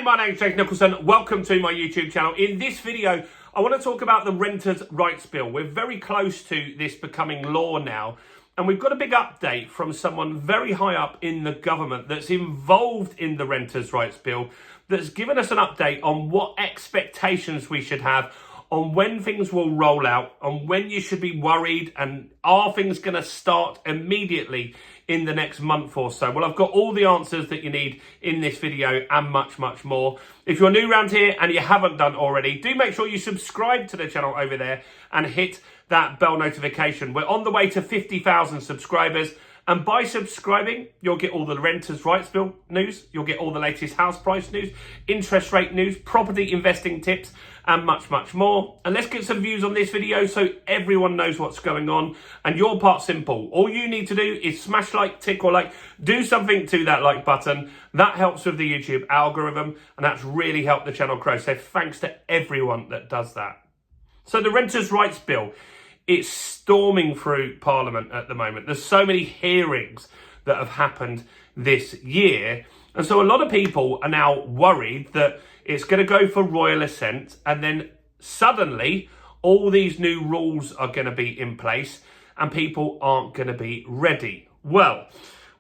Hey, my name's Jake Nicholson. Welcome to my YouTube channel. In this video, I want to talk about the Renters' Rights Bill. We're very close to this becoming law now, and we've got a big update from someone very high up in the government that's involved in the Renters' Rights Bill, that's given us an update on what expectations we should have on when things will roll out, on when you should be worried, and are things going to start immediately in the next month or so. Well, I've got all the answers that you need in this video and much, much more. If you're new around here and you haven't done already, do make sure you subscribe to the channel over there and hit that bell notification. We're on the way to 50,000 subscribers. And by subscribing, you'll get all the Renters' Rights Bill news, you'll get all the latest house price news, interest rate news, property investing tips, and much, much more. And let's get some views on this video so everyone knows what's going on. And your part's simple. All you need to do is smash like, tick or like, do something to that like button. That helps with the YouTube algorithm, and that's really helped the channel grow. So thanks to everyone that does that. So the Renters' Rights Bill, it's storming through Parliament at the moment. There's so many hearings that have happened this year. And so a lot of people are now worried that it's going to go for royal assent, and then suddenly all these new rules are going to be in place and people aren't going to be ready. Well,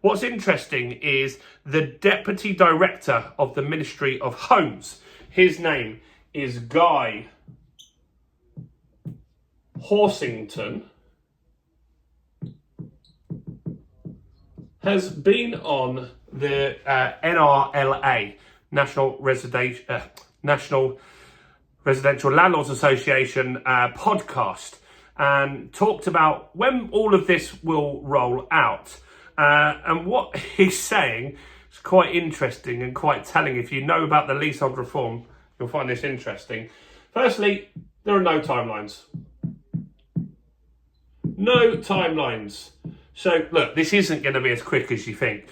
what's interesting is the Deputy Director of the Ministry of Homes, his name is Guy Horsington, has been on the NRLA, National Residential Landlords Association podcast, and talked about when all of this will roll out. And what he's saying is quite interesting and quite telling. If you know about the leasehold reform, you'll find this interesting. Firstly, there are no timelines. No timelines. So, look, this isn't going to be as quick as you think.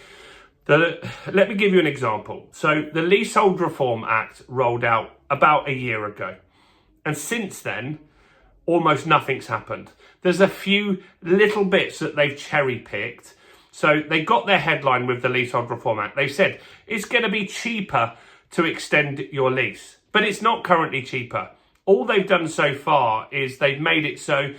Let me give you an example. So, the Leasehold Reform Act rolled out about a year ago. And since then, almost nothing's happened. There's a few little bits that they've cherry-picked. So, they got their headline with the Leasehold Reform Act. They said, it's going to be cheaper to extend your lease. But it's not currently cheaper. All they've done so far is they've made it so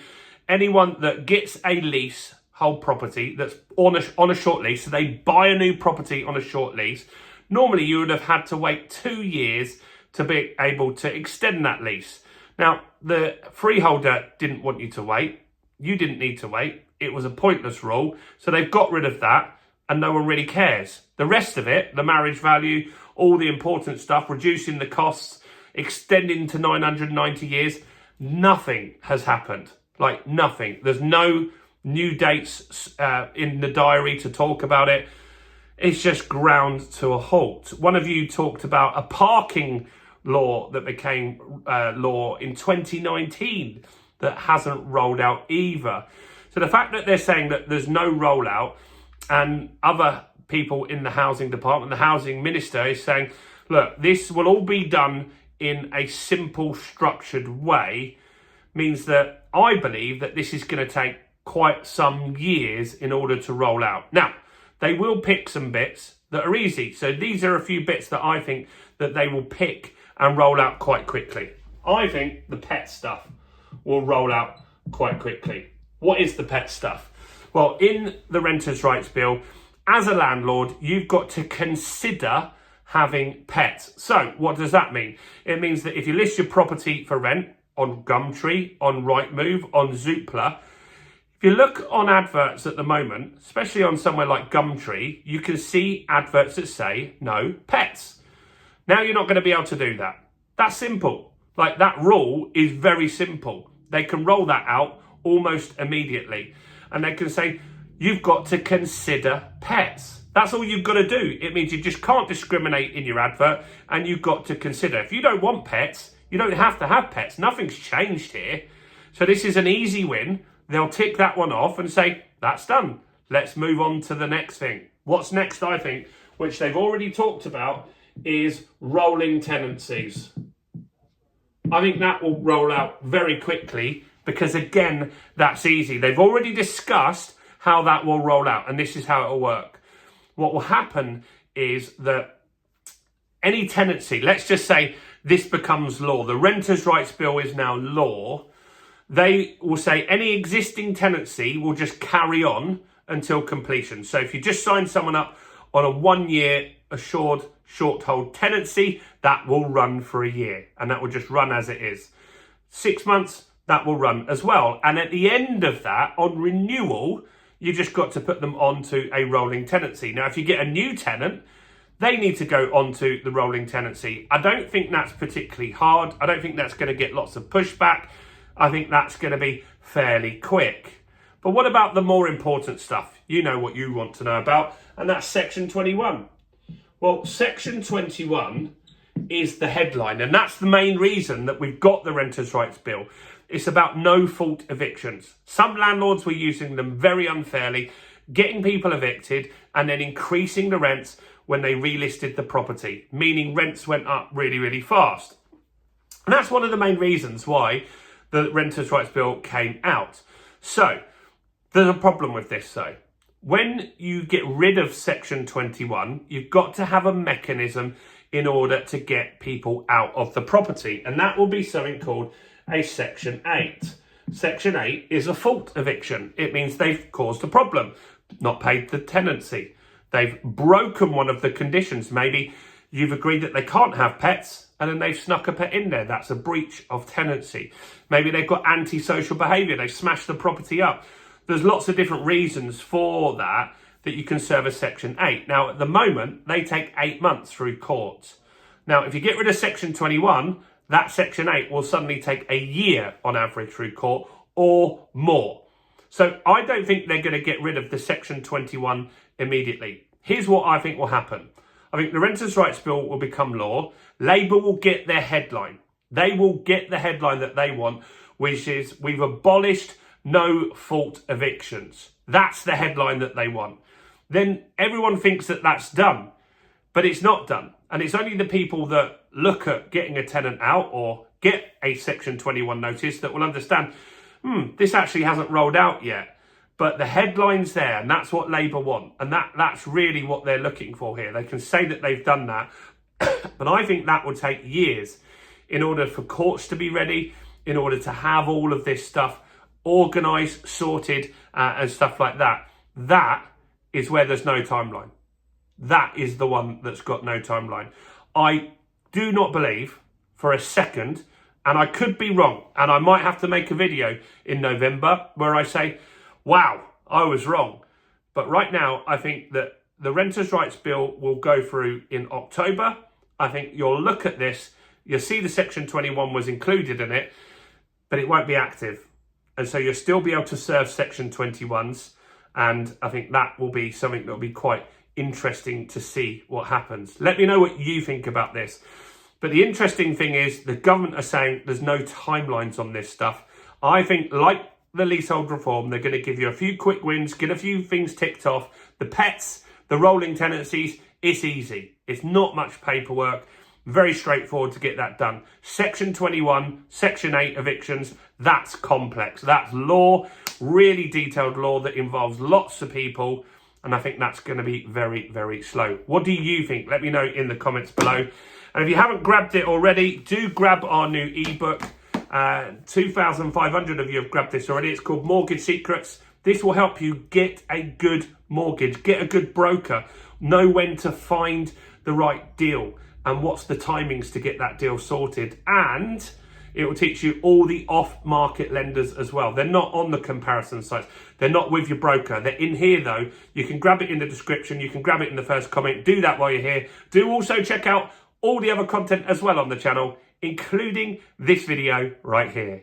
anyone that gets a leasehold property that's on a short lease, so they buy a new property on a short lease, normally you would have had to wait 2 years to be able to extend that lease. Now, the freeholder didn't want you to wait. You didn't need to wait. It was a pointless rule. So they've got rid of that and no one really cares. The rest of it, the marriage value, all the important stuff, reducing the costs, extending to 990 years, nothing has happened. Like nothing. There's no new dates in the diary to talk about it. It's just ground to a halt. One of you talked about a parking law that became law in 2019 that hasn't rolled out either. So the fact that they're saying that there's no rollout, and other people in the housing department, the housing minister is saying, look, this will all be done in a simple, structured way, means that I believe that this is going to take quite some years in order to roll out. Now, they will pick some bits that are easy. So these are a few bits that I think that they will pick and roll out quite quickly. I think the pet stuff will roll out quite quickly. What is the pet stuff? Well, in the Renters' Rights Bill, as a landlord, you've got to consider having pets. So what does that mean? It means that if you list your property for rent, on Gumtree, on Rightmove, on Zoopla, if you look on adverts at the moment, especially on somewhere like Gumtree, you can see adverts that say no pets. Now you're not going to be able to do that. That's simple. Like, that rule is very simple. They can roll that out almost immediately. And they can say, you've got to consider pets. That's all you've got to do. It means you just can't discriminate in your advert, and you've got to consider. If you don't want pets, you don't have to have pets. Nothing's changed here. So this is an easy win. They'll tick that one off and say, that's done. Let's move on to the next thing. What's next, I think, which they've already talked about, is rolling tenancies. I think that will roll out very quickly because, again, that's easy. They've already discussed how that will roll out, and this is how it will work. What will happen is that any tenancy, let's just say this becomes law, the Renters' Rights Bill is now law, they will say any existing tenancy will just carry on until completion. So if you just sign someone up on a 1 year assured short hold tenancy, that will run for a year and that will just run as it is. 6 months, that will run as well. And at the end of that, on renewal, you just got to put them onto a rolling tenancy. Now, if you get a new tenant, they need to go onto the rolling tenancy. I don't think that's particularly hard. I don't think that's going to get lots of pushback. I think that's going to be fairly quick. But what about the more important stuff? You know what you want to know about, and that's Section 21. Well, Section 21 is the headline, and that's the main reason that we've got the Renters' Rights Bill. It's about no-fault evictions. Some landlords were using them very unfairly, getting people evicted and then increasing the rents when they relisted the property, meaning rents went up really, really fast. And that's one of the main reasons why the Renters' Rights Bill came out. So, there's a problem with this though. When you get rid of Section 21, you've got to have a mechanism in order to get people out of the property. And that will be something called a Section 8. Section 8 is a fault eviction. It means they've caused a problem, not paid the tenancy. They've broken one of the conditions. Maybe you've agreed that they can't have pets and then they've snuck a pet in there. That's a breach of tenancy. Maybe they've got antisocial behaviour. They've smashed the property up. There's lots of different reasons for that you can serve a Section 8. Now, at the moment, they take 8 months through court. Now, if you get rid of Section 21, that Section 8 will suddenly take a year on average through court or more. So I don't think they're going to get rid of the Section 21 immediately. Here's what I think will happen. I think the Renters' Rights Bill will become law. Labour will get their headline. They will get the headline that they want, which is we've abolished no-fault evictions. That's the headline that they want. Then everyone thinks that that's done, but it's not done. And it's only the people that look at getting a tenant out or get a Section 21 notice that will understand, this actually hasn't rolled out yet. But the headline's there, and that's what Labour want. And that's really what they're looking for here. They can say that they've done that, but I think that will take years in order for courts to be ready, in order to have all of this stuff organised, sorted, and stuff like that. That is where there's no timeline. That is the one that's got no timeline. I do not believe for a second, and I could be wrong, and I might have to make a video in November where I say, wow, I was wrong. But right now, I think that the Renters' Rights Bill will go through in October. I think you'll look at this, you'll see the Section 21 was included in it, but it won't be active. And so you'll still be able to serve Section 21s. And I think that will be something that will be quite interesting to see what happens. Let me know what you think about this. But the interesting thing is the government are saying there's no timelines on this stuff. I think, like the leasehold reform, they're going to give you a few quick wins, get a few things ticked off. The pets, the rolling tenancies, it's easy. It's not much paperwork. Very straightforward to get that done. Section 21, Section 8 evictions, that's complex. That's law, really detailed law that involves lots of people. And I think that's going to be very, very slow. What do you think? Let me know in the comments below. And if you haven't grabbed it already, do grab our new ebook. 2,500 of you have grabbed this already. It's called Mortgage Secrets. This will help you get a good mortgage, get a good broker, know when to find the right deal and what's the timings to get that deal sorted. And it will teach you all the off-market lenders as well. They're not on the comparison sites. They're not with your broker. They're in here though. You can grab it in the description. You can grab it in the first comment. Do that while you're here. Do also check out all the other content as well on the channel, including this video right here.